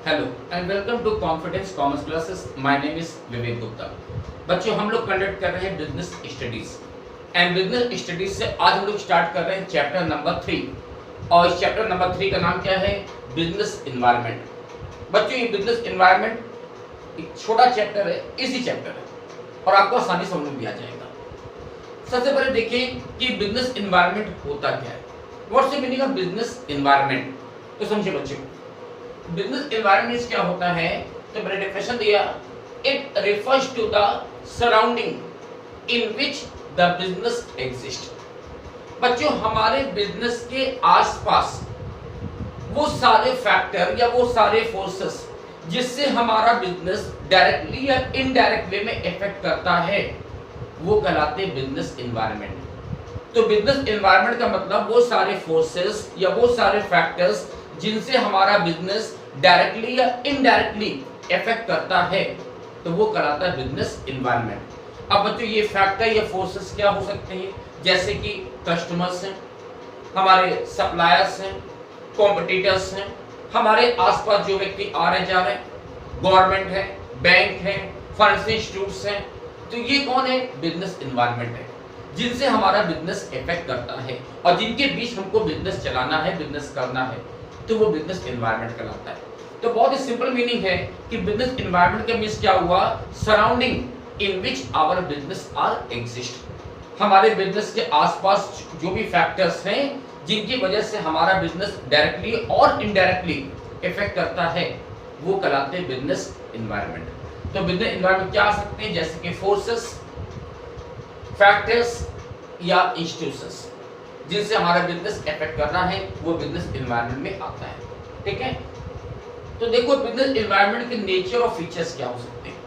Hello and welcome to confidence commerce classes. My name is Vivek Gupta. बच्चों, हम लोग conduct कर रहे हैं business studies and business studies से आज हम लोग स्टार्ट कर रहे हैं चैप्टर नंबर 3 और इस चैप्टर नंबर 3 का नाम क्या है? Business environment. बच्चों, ये बिजनेस एनवायरनमेंट एक छोटा चैप्टर है, इजी चैप्टर है और आपको आसानी समझ में भी आ जाएगा। सबसे पहले देखिए कि बिजनेस एनवायरनमेंट होता क्या है। What's the meaning of business environment? तो समझिए बच्चों, बिजनेस एनवायरनमेंट क्या होता है? तो मैंने डेफिनेशन दिया, it refers to the surrounding in which the business exist. बच्चों, हमारे बिजनेस के आसपास वो सारे फैक्टर या वो सारे फोर्सेस जिससे हमारा बिजनेस डायरेक्टली या इनडायरेक्ट वे में इफेक्ट करता है, वो कहलाते हैं बिजनेस एनवायरनमेंट। तो बिजनेस एनवायरनमेंट का मतलब वो सारे फोर्सेस या वो सारे फैक्टर्स जिनसे हमारा बिजनेस डायरेक्टली या इनडायरेक्टली इफेक्ट करता है, तो वो कहलाता है बिजनेस एनवायरनमेंट। अब बच्चों, ये फैक्टर या फोर्सेस क्या हो सकते हैं? जैसे कि कस्टमर्स हैं, हमारे सप्लायर्स हैं, कॉम्पिटिटर्स हैं, हमारे आसपास जो व्यक्ति आ रहे जा रहे हैं, गवर्नमेंट है, बैंक है, फाइनेंशियल इंस्टीट्यूट्स हैं। तो ये कौन है? बिजनेस एनवायरनमेंट है, जिनसे हमारा बिजनेस इफेक्ट करता है और जिनके बीच हमको बिजनेस चलाना है, बिजनेस करना है, तो वो बिजनेस एनवायरनमेंट कहलाता है। तो बहुत ही सिंपल मीनिंग है कि बिजनेस एनवायरनमेंट का मीन्स क्या हुआ? Surrounding in which our business are exist. हमारे बिजनेस के आसपास जो भी फैक्टर्स हैं जिनकी वजह से हमारा बिजनेस डायरेक्टली और इनडायरेक्टली इफेक्ट करता है, वो कहलाते हैं बिजनेस एनवायरनमेंट। तो बिजनेस एनवायरनमेंट क्या आ सकते हैं? जैसे कि फोर्सेस, फैक्टर्स या इंस्टीट्यूशंस जिनसे हमारा बिजनेस इफेक्ट कर रहा है, वो बिजनेस एनवायरनमेंट में आता है। ठीक है, तो देखो बिजनेस एनवायरनमेंट के नेचर और फीचर्स क्या हो सकते हैं,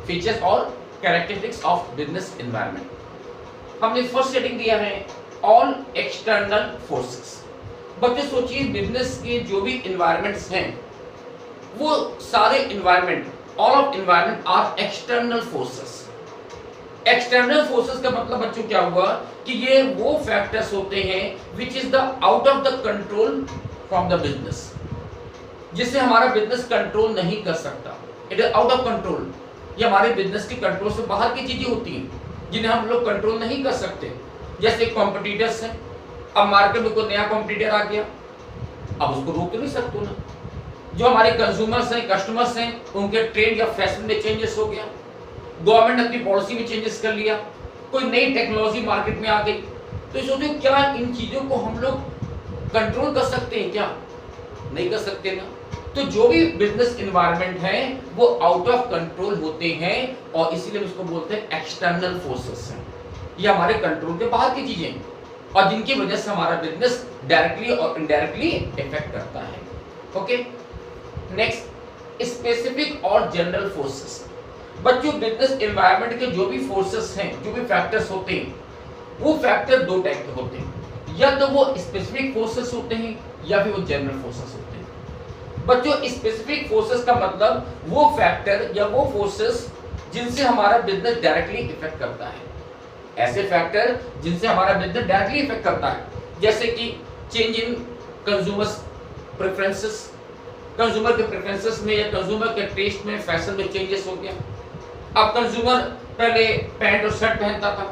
फीचर्स और कैरेक्टरिस्टिक्स ऑफ बिजनेस एनवायरनमेंट। हमने फर्स्ट सेटिंग दिया है ऑल एक्सटर्नल फोर्सेस। बच्चे सोचिए, बिजनेस के जो भी एनवायरनमेंट्स हैं, वो सारे environment, all of environment are external forces. External forces का मतलब बच्चों क्या हुआ कि ये वो फैक्टर्स होते हैं which is the out of the control from the business, जिससे हमारा बिजनेस कंट्रोल नहीं कर सकता। It is out of control. ये हमारे बिजनेस के कंट्रोल से बाहर की चीजें होती हैं जिन्हें हम लोग कंट्रोल नहीं कर सकते। जैसे कॉम्पिटिटर्स हैं, अब मार्केट में कोई नया कॉम्पिटिटर आ गया, अब उसको रोक तो नहीं सकते ना। जो हमारे कंज्यूमर्स हैं, कस्टमर्स हैं, उनके ट्रेंड या फैशन में चेंजेस हो गया, गवर्नमेंट ने अपनी पॉलिसी में चेंजेस कर लिया, कोई नई टेक्नोलॉजी मार्केट में आ गई, तो सोचो क्या इन चीजों को हम लोग कंट्रोल कर सकते हैं? क्या नहीं कर सकते ना। तो जो भी बिजनेस एनवायरनमेंट है वो आउट ऑफ कंट्रोल होते हैं और इसीलिए उसको बोलते हैं एक्सटर्नल फोर्सेस हैं। ये हमारे कंट्रोल के बाहर की चीजें हैं और जिनकी वजह से हमारा बिजनेस डायरेक्टली और इनडायरेक्टली इफेक्ट करता है। ओके, नेक्स्ट स्पेसिफिक और जनरल फोर्सेस। बच्चों, बिजनेस एनवायरनमेंट के जो भी फोर्सेस हैं, जो भी फैक्टर्स होते हैं, वो फैक्टर दो टाइप के होते हैं, या तो वो स्पेसिफिक फोर्सेस होते हैं या फिर वो जनरल फोर्सेस होते हैं। बच्चों, स्पेसिफिक फोर्सेस का मतलब वो फैक्टर या वो फोर्सेस जिनसे हमारा बिजनेस डायरेक्टली इफेक्ट करता है। ऐसे फैक्टर जिनसे हमारा बिजनेस डायरेक्टली इफेक्ट करता है, जैसे कि change in consumers preferences. Consumer के प्रेफरेंसेस में या कंज्यूमर के टेस्ट में, फैशन में चेंजेस हो गया। अब कंज्यूमर पहले पैंट और शर्ट पहनता था,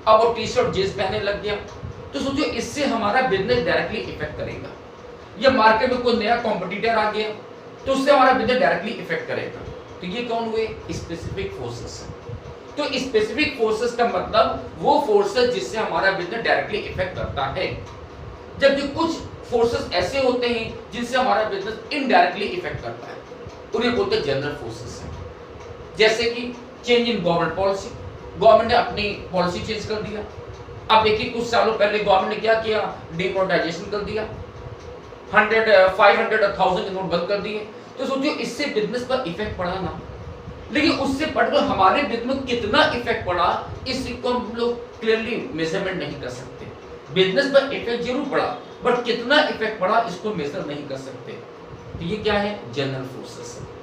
अब वो टी शर्ट जींस पहनने लग गया। तो सोचो, इससे हमारा बिजनेस डायरेक्टली इफेक्ट करेगा। या मार्केट में कोई नया कॉम्पिटिटर आ गया तो उससे हमारा बिजनेस डायरेक्टली इफेक्ट करेगा। तो ये कौन हुए? स्पेसिफिक फोर्सेस हैं। तो स्पेसिफिक फोर्सेस का मतलब वो फोर्सेस जिससे हमारा बिजनेस डायरेक्टली इफेक्ट करता है, जबकि कुछ फोर्सेस ऐसे होते हैं जिनसे हमारा बिजनेस इनडायरेक्टली इफेक्ट करता है, उन्हें बोलते हैं जनरल फोर्सेस हैं। जैसे कि change in government policy, government ने अपनी पॉलिसी चेंज कर दिया। अब देखिए, कुछ सालों पहले गवर्नमेंट ने क्या किया? डिमोनेटाइजेशन कर दिया, 100, 500 और 1000 के नोट बंद कर दिए। तो सोचिए, इससे बिजनेस पर इफेक्ट पड़ा ना, लेकिन उससे पढ़कर हमारे बिजनेस में कितना इफेक्ट पड़ा, इसको हम लोग क्लियरली मेजरमेंट नहीं कर सकते। बिजनेस पर इफेक्ट जरूर पड़ा, बट कितना इफेक्ट पड़ा इसको मेजर नहीं कर सकते। तो ये क्या है? जनरल फोर्सेस है।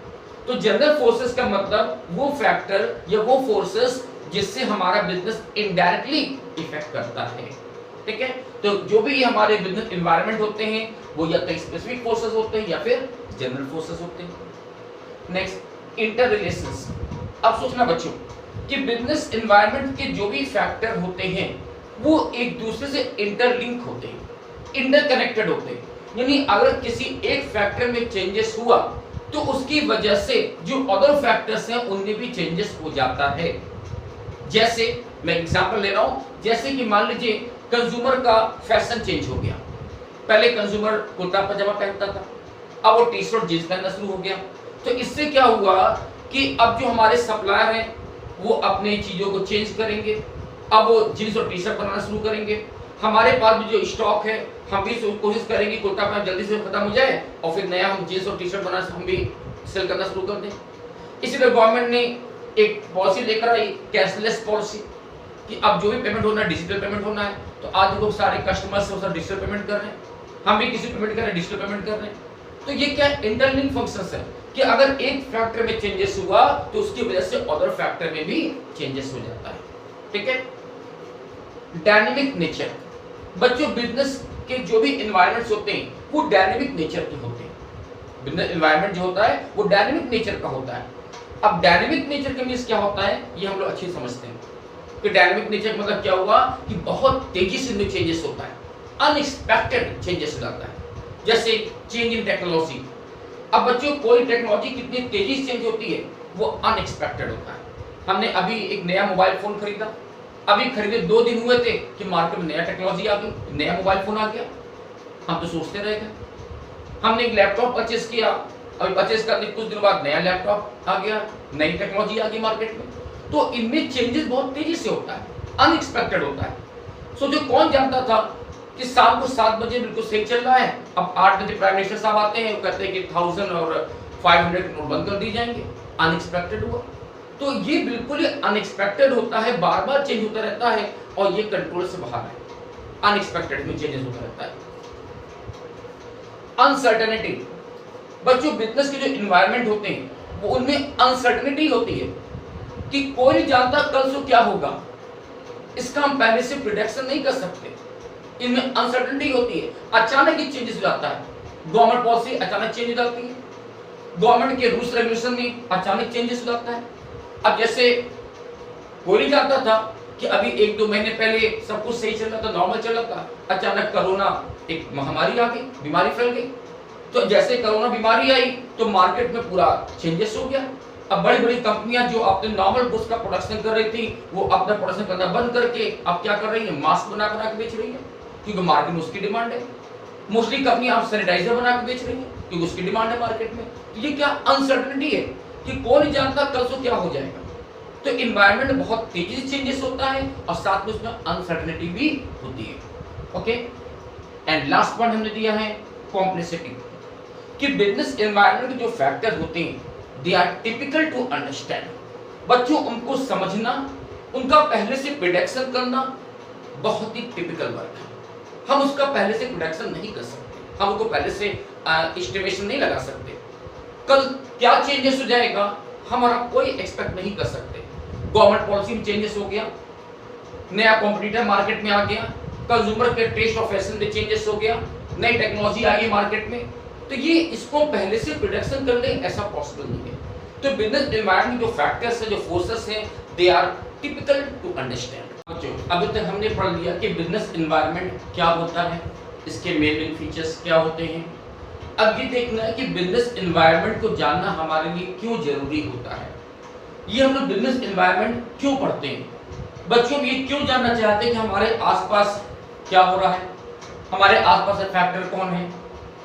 तो जनरल फोर्सेस का मतलब वो फैक्टर या वो फोर्सेस जिससे हमारा बिजनेस इनडायरेक्टली इफेक्ट करता है। ठीक है, तो जो भी हमारे बिजनेस एनवायरनमेंट होते हैं वो या तो स्पेसिफिक फोर्सेस होते हैं या फिर जनरल फोर्सेस होते हैं। Next, inter relations. अब सोचना बच्चों कि बिजनेस एनवायरनमेंट के जो भी फैक्टर होते हैं वो एक दूसरे से इंटरलिंक होते हैं, इंटरकनेक्टेड होते हैं। यानी अगर किसी एक फैक्टर में चेंजेस हुआ तो उसकी वजह से जो अदर फैक्टर्स हैं उनमें भी चेंजेस हो जाता है। जैसे मैं एग्जांपल ले रहा हूं, जैसे कि मान लीजिए कंज्यूमर का फैशन चेंज हो गया। पहले कंज्यूमर कुर्ता पजामा पहनता था, अब वो टी शर्ट जींस पहनना शुरू हो गया। तो इससे क्या हुआ कि अब जो हमारे सप्लायर हैं वो अपने चीजों को चेंज करेंगे, अब वो जींस और टी शर्ट बनाना शुरू करेंगे। हमारे पास भी जो स्टॉक है हम भी कोशिश करेंगे कुर्ता पजामा जल्दी से खत्म हो जाए और फिर नया हम जींस और टी शर्ट बनाना हम भी सेल करना शुरू कर दें। इसीलिए गवर्नमेंट ने एक पॉलिसी लेकर आई, कैशलेस पॉलिसी, कि अब जो भी पेमेंट होना है डिजिटल पेमेंट होना है। तो आज लोग सारे कस्टमर्स डिजिटल पेमेंट कर रहे हैं, हम भी किसी पेमेंट कर रहे हैं डिजिटल पेमेंट कर रहे हैं। तो ये क्या इंटरलिंक फंक्शंस है कि अगर एक फैक्टर में चेंजेस हुआ तो उसकी वजह से अदर फैक्टर में भी चेंजेस हो जाता है। ठीक है। Dynamic nature. बच्चों बिजनेस के जो भी एनवायरनमेंट्स होते हैं वो डायनेमिक नेचर के होते हैं। बिजनेस एनवायरनमेंट जो होता है वो डायनेमिक नेचर का होता है। अब डायनेमिक नेचर का मींस क्या होता है ये हम लोग अच्छे समझते हैं कि डायनेमिक नेचर मतलब क्या हुआ कि बहुत तेजी से चेंजेस होता है, अनएक्सपेक्टेड चेंजेस हो जाता है। जैसे चेंज इन टेक्नोलॉजी। अब बच्चों कोई टेक्नोलॉजी कितनी तेजी से चेंज होती है वो अनएक्सपेक्टेड होता है। हमने अभी एक नया मोबाइल फोन खरीदा, अभी खरीदे 2 दिन हुए थे कि मार्केट में नया टेक्नोलॉजी आ गई, नया मोबाइल फोन आ गया। हम तो सोचते रह गए। हमने एक लैपटॉप परचेस किया, अभी परचेस करने कुछ दिन बाद नया लैपटॉप आ गया, नई टेक्नोलॉजी आ गई मार्केट में। तो इनमें चेंजेस बहुत तेजी से होता है, अनएक्सपेक्टेड होता है। सो जो कौन जानता था कि शाम को 7 बजे बिल्कुल सही चल रहा है, अब 8 बजे प्राइम मिनिस्टर साहब आते हैं, वो कहते हैं कि 1000 और 500 नोट बंद कर दिए जाएंगे। अनएक्सपेक्टेड हुआ। तो ये बिल्कुल ही अनएक्सपेक्टेड होता है, बार बार चेंज होता रहता है और ये कंट्रोल से बाहर है। अनएक्सपेक्टेड में चेंजेस होता रहता है। अनसर्टेनिटी। बच्चों बिजनेस के जो एनवायरनमेंट होते हैं वो उनमें अनसर्टेनिटी होती है कि कोई नहीं जानता कल से क्या होगा, इसका हम पहले से प्रिडिक्शन नहीं कर सकते। इनमें अनसर्टेनिटी होती है, अचानक ही चेंजेस हो जाता है। गवर्नमेंट पॉलिसी अचानक चेंज हो जाती है, गवर्नमेंट के रूल्स रेगुलेशन में अचानक चेंजेस हो जाता है। अब जैसे कोई नहीं जानता था कि अभी 1-2 महीने पहले सब कुछ सही चल रहा था, नॉर्मल चल रहा था, अचानक कोरोना एक महामारी आ गई, बीमारी फैल गई। तो जैसे कोरोना बीमारी आई तो मार्केट में पूरा चेंजेस हो गया। अब बड़ी बड़ी कंपनियां जो अपने नॉर्मल गुड्स का प्रोडक्शन कर रही थी वो अपना प्रोडक्शन करना बंद करके अब क्या कर रही है, मास्क बना बना के बेच रही है क्योंकि मार्केट में उसकी डिमांड है। मोस्टली कंपनियां अब सैनिटाइजर बना के बेच रही है क्योंकि उसकी डिमांड है मार्केट में। तो ये क्या अनसर्टेनिटी है कि कौन नहीं जानता कल से क्या हो जाएगा। तो एनवायरनमेंट बहुत तेजी से चेंजेस होता है और साथ में उसमें अनसर्टेनिटी भी होती है। ओके। एंड लास्ट पॉइंट हमने दिया है कॉम्प्लेक्सिटी, कि बिजनेस एनवायरनमेंट के जो फैक्टर होते हैं they are typical to understand. बच्चों उनको समझना, उनका पहले से प्रिडिक्शन करना बहुत ही टिपिकल वर्क है। हम उसका पहले से प्रिडिक्शन नहीं कर सकते, हम उसको पहले से एस्टिमेशन नहीं लगा सकते। कल क्या चेंजेस हो जाएगा हमारा कोई एक्सपेक्ट नहीं कर सकते। गवर्नमेंट पॉलिसी में चेंजेस हो गया, नया कॉम्पिटिटर मार्केट में आ गया, कंज्यूमर के टेस्ट और फैशन में चेंजेस हो गया, नई टेक्नोलॉजी आ गई मार्केट में। तो ये इसको पहले से प्रिडिक्शन कर ले ऐसा पॉसिबल नहीं है। तो बिजनेस एनवायरनमेंट जो फैक्टर्स है, जो फोर्सेस हैं, they are typical to understand. बच्चों अभी तक हमने पढ़ लिया कि बिजनेस एनवायरनमेंट क्या होता है, इसके मेन फीचर्स क्या होते हैं। अब ये देखना है कि बिजनेस एनवायरनमेंट को जानना हमारे लिए क्यों जरूरी होता है। ये हम लोग बिजनेस एनवायरनमेंट क्यों पढ़ते हैं। बच्चों ये क्यों जानना चाहते हैं कि हमारे आसपास क्या हो रहा है, हमारे आसपास के फैक्टर कौन है,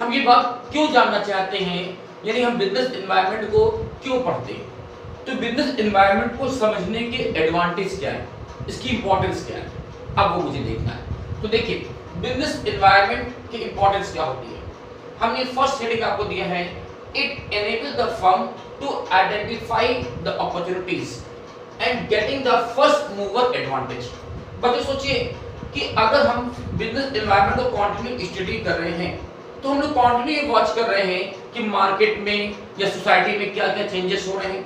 हम ये बात क्यों जानना चाहते हैं, यानी हम बिजनेस एनवायरनमेंट को क्यों पढ़ते हैं। तो बिजनेस एनवायरनमेंट को समझने के एडवांटेज क्या है, इसकी इंपॉर्टेंस क्या है, अब वो मुझे देखना है। तो देखिए बिजनेस एनवायरनमेंट की इंपॉर्टेंस क्या होती है। हमने फर्स्ट हेडिंग आपको दिया है, it enables the firm to identify the opportunities and getting the first mover advantage. बच्चों सोचिए कि अगर हम बिजनेस एनवायरनमेंट को कंटिन्यू स्टडी कर रहे हैं तो हम लोग कंटिन्यू वॉच कर रहे हैं कि मार्केट में या सोसाइटी में क्या क्या चेंजेस हो रहे हैं।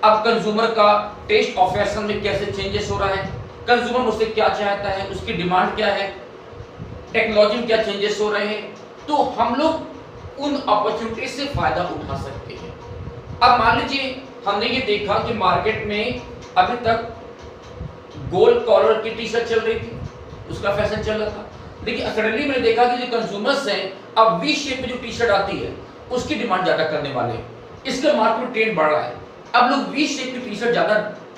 अब कंज्यूमर का टेस्ट और फैशन में कैसे चेंजेस हो रहा है, कंज्यूमर मुझसे क्या चाहता है, उसकी डिमांड क्या है, टेक्नोलॉजी में क्या चेंजेस हो रहे हैं, तो हम लोग उन अपॉर्चुनिटी से फायदा उठा सकते हैं। अब मान लीजिए हमने ये देखा कि मार्केट में अभी तक गोल्ड कॉलर की टी शर्ट चल रही थी, उसका फैशन चल रहा था, लेकिन सडनली मैंने देखा कि जो कंज्यूमर्स हैं अब वी शेप में जो टी शर्ट आती है उसकी डिमांड ज्यादा करने वाले हैं। इसका मार्केट में ट्रेंड बढ़ रहा है, अब लोग वी शेप की टी शर्ट ज्यादा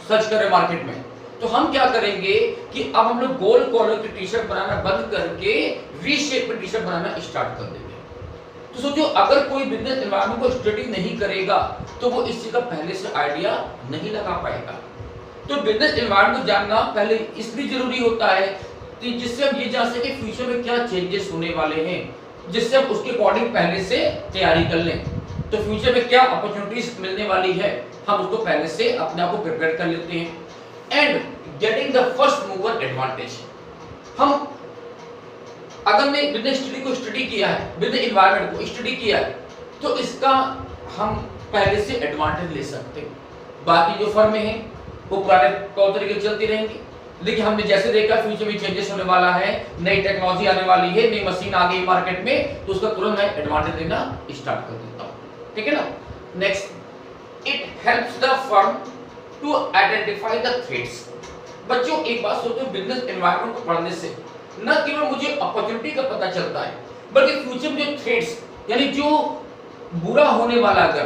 सर्च कर रहे हैं मार्केट में। तो हम क्या करेंगे कि अब हम लोग गोल्ड कॉलर की टी शर्ट बनाना बंद करके वी शेप में टी शर्ट बनाना स्टार्ट कर देंगे। तो सोचो अगर कोई बिजनेस एनवायरनमेंट को स्टडी नहीं करेगा तो वो इस चीज का पहले से आइडिया नहीं लगा पाएगा। तो बिजनेस एनवायरनमेंट को जानना पहले इसलिए जरूरी होता है कि जिससे हम ये जान सके फ्यूचर में क्या चेंजेस होने वाले हैं, जिससे हम उसके अकॉर्डिंग पहले से तैयारी कर लें। तो फ्यूचर में क्या अपॉर्चुनिटीज मिलने वाली है हम उसको पहले से अपने आप को प्रिपेयर कर लेते हैं। And getting the first mover advantage, हम अगर मैं बिजनेस स्टडी को स्टडी किया है, बिजनेस एनवायरनमेंट को स्टडी किया है, तो इसका हम पहले से एडवांटेज ले सकते हैं। बाकी जो फर्में हैं वो पुराने तौर तरीके चलती रहेंगी, लेकिन हमने जैसे देखा फ्यूचर में चेंजेस होने वाला है, नई टेक्नोलॉजी आने वाली है, नई मशीन आ गई मार्केट में, तो उसका तुरंत मैं एडवांटेज लेना स्टार्ट कर देता हूं। ठीक है ना। Next, it helps the firm to identify the threats. बच्चों एक बात सोचो, बिजनेस एनवायरनमेंट को पढ़ने से न केवल मुझे अपॉर्चुनिटी का पता चलता है, बल्कि फ्यूचर में जो थ्रेट्स यानी जो बुरा होने वाला, अगर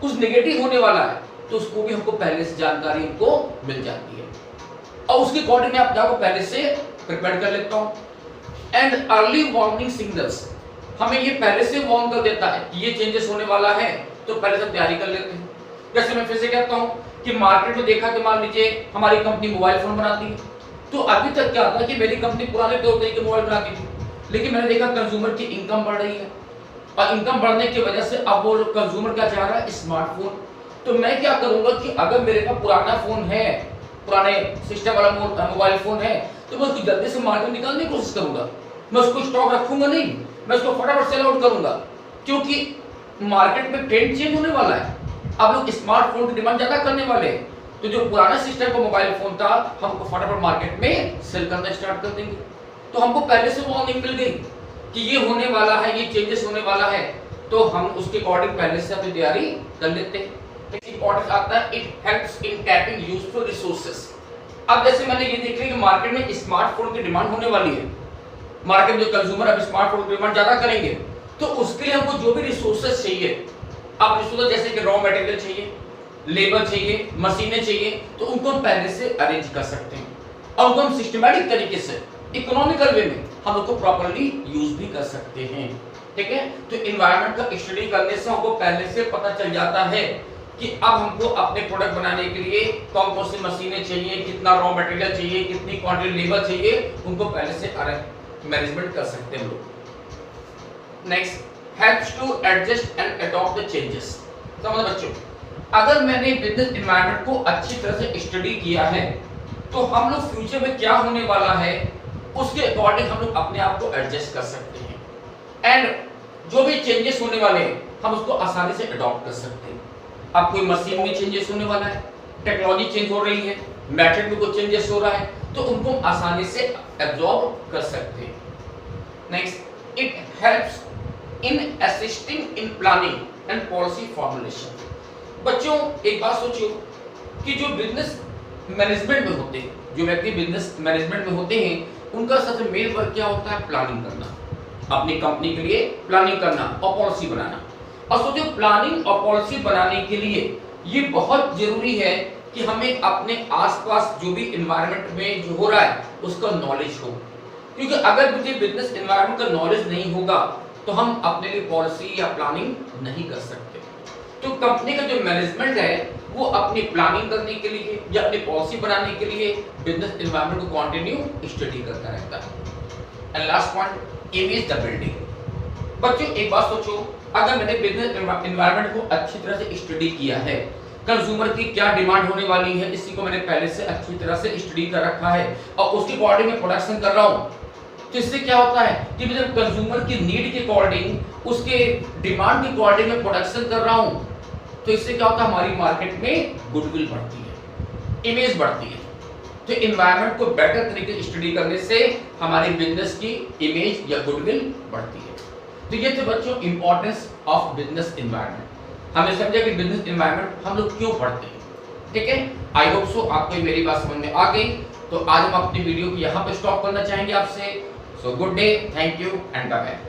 कुछ नेगेटिव होने वाला है तो उसको भी हमको पहले से जानकारी हमको मिल जाती है और उसके अकॉर्डिंग मैं अपने आप को पहले से प्रिपेयर कर लेता हूं। एंड अर्ली वार्निंग सिग्नल्स, हमें ये पहले से वार्न कर देता है कि ये चेंजेस होने वाला है, तो पहले से तैयारी कर लेते हैं। जैसे मैं फिर से कहता हूं कि मार्केट में देखा कि मान लीजिए हमारी कंपनी मोबाइल फोन बनाती है, तो अभी तक क्या था कि मेरी कंपनी पुराने तौर तरीके मोबाइल बनाती थी, लेकिन मैंने देखा कंज्यूमर की इनकम बढ़ रही है और इनकम बढ़ने की वजह से अब वो कंज्यूमर क्या चाह रहा है, स्मार्टफोन। तो मैं क्या करूंगा कि अगर मेरे पास पुराना फोन है, पुराने सिस्टम वाला मोबाइल फोन है, तो मैं उसको जल्दी से मार्केट में निकालने की कोशिश करूंगा। मैं उसको स्टॉक रखूंगा नहीं, मैं उसको फटाफट सेल आउट करूंगा, क्योंकि मार्केट में ट्रेंड चेंज होने वाला है। अब लोग स्मार्टफोन की डिमांड ज्यादा करने वाले हैं, तो जो पुराना सिस्टम का मोबाइल फोन था हमको फटाफट मार्केट में सेल करना स्टार्ट कर देंगे। तो हमको पहले से वार्निंग मिल गई कि ये होने वाला है, ये चेंजेस होने वाला है, तो हम उसके अकॉर्डिंग पहले से अपनी तैयारी कर लेते हैं। इंपॉर्टेंस आता है, it helps in tapping useful resources. अब जैसे मैंने ये देख लिया कि मार्केट में स्मार्टफोन की डिमांड होने वाली है, मार्केट में जो कंज्यूमर अब स्मार्टफोन की डिमांड ज्यादा करेंगे, तो उसके लिए हमको जो भी रिसोर्सेस चाहिए, अब रिसोर्सेस जैसे कि रॉ मटेरियल चाहिए, लेबर चाहिए, मशीनें चाहिए, तो उनको हम पहले से अरेंज कर सकते हैं और उनको हम सिस्टमैटिक तरीके से इकोनॉमिकल वे में हम उसको प्रॉपर्ली यूज भी कर सकते हैं। ठीक है। तो एनवायरनमेंट का स्टडी करने से हमको पहले से पता चल जाता है कि अब हमको अपने प्रोडक्ट बनाने के लिए कौन कौन सी मशीनें चाहिए, कितना रॉ मटेरियल चाहिए, कितनी क्वांटिटी लेबर चाहिए, उनको पहले से मैनेजमेंट कर सकते हैं हम लोग। Next, helps to adjust and adopt the changes. समझो बच्चों, अगर मैंने बिजनेस एनवायरनमेंट को अच्छी तरह से स्टडी किया है, तो हम लोग फ्यूचर में क्या होने वाला है उसके अकॉर्डिंग हम लोग अपने आप को एडजस्ट कर सकते हैं एंड जो भी चेंजेस होने वाले हैं हम उसको आसानी से अडॉप्ट कर सकते हैं। अब कोई मशीन में चेंजेस होने वाला है, टेक्नोलॉजी चेंज हो रही है, मेथड में कुछ चेंजेस हो रहा है, तो उनको हम आसानी से एब्जॉर्ब कर सकते हैं। Next, it helps in assisting in planning and policy formulation. बच्चों एक बात सोचियो कि जो बिजनेस मैनेजमेंट में होते हैं, जो व्यक्ति बिजनेस मैनेजमेंट में होते हैं, उनका सबसे मेन वर्क क्या होता है, प्लानिंग करना, अपनी कंपनी के लिए प्लानिंग करना और पॉलिसी बनाना। और सोचो प्लानिंग और पॉलिसी बनाने के लिए ये बहुत जरूरी है कि हमें अपने आसपास जो भी एनवायरनमेंट में जो हो रहा है उसका नॉलेज हो, क्योंकि अगर मुझे बिजनेस एनवायरनमेंट का नॉलेज नहीं होगा तो हम अपने लिए पॉलिसी या प्लानिंग नहीं कर सकते। तो कंपनी का जो मैनेजमेंट है वो अपनी प्लानिंग करने के लिए या अपनी पॉलिसी बनाने के लिए बिजनेस एनवायरनमेंट को कंटिन्यू स्टडी करता रहता है। And last point, image the building. बच्चों एक बात सोचो, अगर मैंने बिजनेस एनवायरनमेंट को अच्छी तरह से स्टडी किया है, कंज्यूमर की क्या डिमांड होने वाली है इसी को मैंने पहले से अच्छी तरह से स्टडी कर रखा है और उसके अकॉर्डिंग मैं प्रोडक्शन कर रहा हूँ, तो इससे क्या होता है कि मैं जब कंज्यूमर की नीड के अकॉर्डिंग, उसके डिमांड के अकॉर्डिंग मैं प्रोडक्शन कर रहा हूँ, तो इससे क्या होता है हमारी मार्केट में गुडविल बढ़ती है, इमेज बढ़ती है। तो इन्वायरमेंट को बेटर तरीके से स्टडी करने से हमारी बिजनेस की इमेज या गुडविल बढ़ती है। तो ये थे बच्चों इंपॉर्टेंस ऑफ बिजनेस इन्वायरमेंट। हमने समझा कि बिजनेस इन्वायरमेंट हम लोग क्यों पढ़ते हैं, ठीक है। आई होप सो आपको मेरी बात समझ में आ गई। तो आज हम अपनी वीडियो को यहाँ पे स्टॉप करना चाहेंगे आपसे। So good day, thank you and bye bye.